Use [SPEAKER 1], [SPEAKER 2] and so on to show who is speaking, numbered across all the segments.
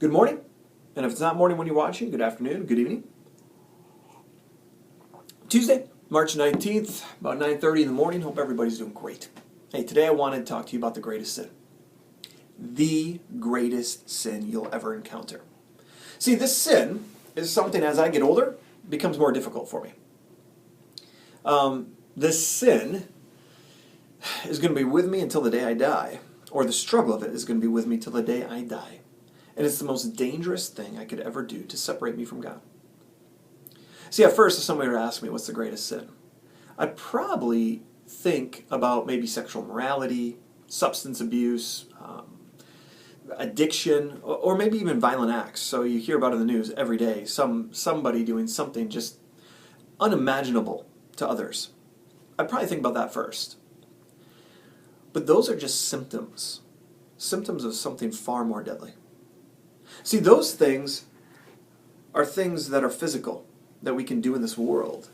[SPEAKER 1] Good morning, and if it's not morning when you're watching, good afternoon, good evening. Tuesday, March 19th, about 9:30 in the morning. Hope everybody's doing great. Hey, today I wanted to talk to you about the greatest sin. The greatest sin you'll ever encounter. See, this sin is something as I get older becomes more difficult for me. This sin is going to be with me until the day I die, or the struggle of it is going to be with me till the day I die. And it's the most dangerous thing I could ever do to separate me from God. See, at first, if somebody were to ask me what's the greatest sin, I'd probably think about maybe sexual immorality, substance abuse, addiction, or maybe even violent acts. So you hear about in the news every day, somebody doing something just unimaginable to others. I'd probably think about that first. But those are just symptoms of something far more deadly. See, those things are things that are physical, that we can do in this world.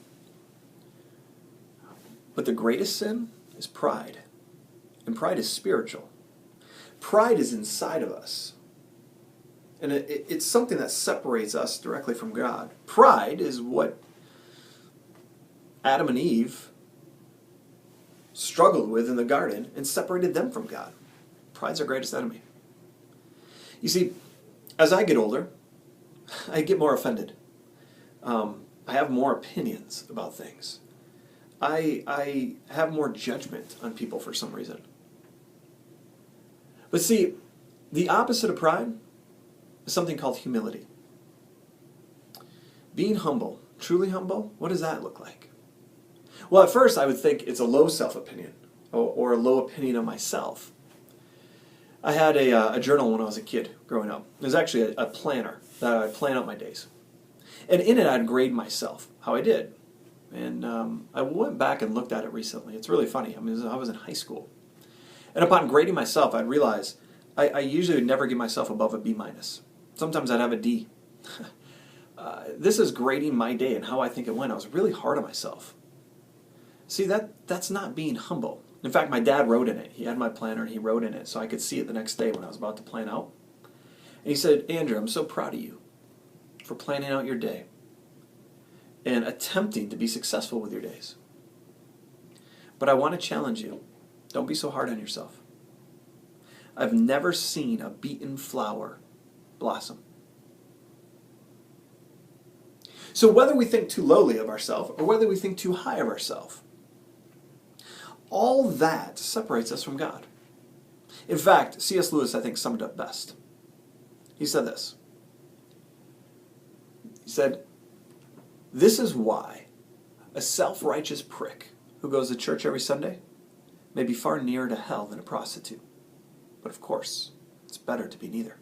[SPEAKER 1] But the greatest sin is pride. And pride is spiritual. Pride is inside of us. And it's something that separates us directly from God. Pride is what Adam and Eve struggled with in the garden and separated them from God. Pride's our greatest enemy. You see, as I get older, I get more offended. I have more opinions about things. I have more judgment on people for some reason. But see, the opposite of pride is something called humility. Being humble, truly humble, what does that look like? Well, at first I would think it's a low self-opinion or a low opinion of myself. I had a journal when I was a kid growing up. It was actually a planner that I'd plan out my days. And in it I'd grade myself, how I did. And I went back and looked at it recently. It's really funny. I mean, I was in high school. And upon grading myself, I'd realize I usually would never give myself above a B-. Sometimes I'd have a D. This is grading my day and how I think it went. I was really hard on myself. See, that's not being humble. In fact, my dad wrote in it. He had my planner and he wrote in it so I could see it the next day when I was about to plan out. And he said, "Andrew, I'm so proud of you for planning out your day and attempting to be successful with your days. But I want to challenge you. Don't be so hard on yourself. I've never seen a beaten flower blossom." So whether we think too lowly of ourselves or whether we think too high of ourselves, all that separates us from God. In fact, C.S. Lewis, I think, summed it up best. He said this. He said, "This is why a self-righteous prick who goes to church every Sunday may be far nearer to hell than a prostitute. But of course, it's better to be neither."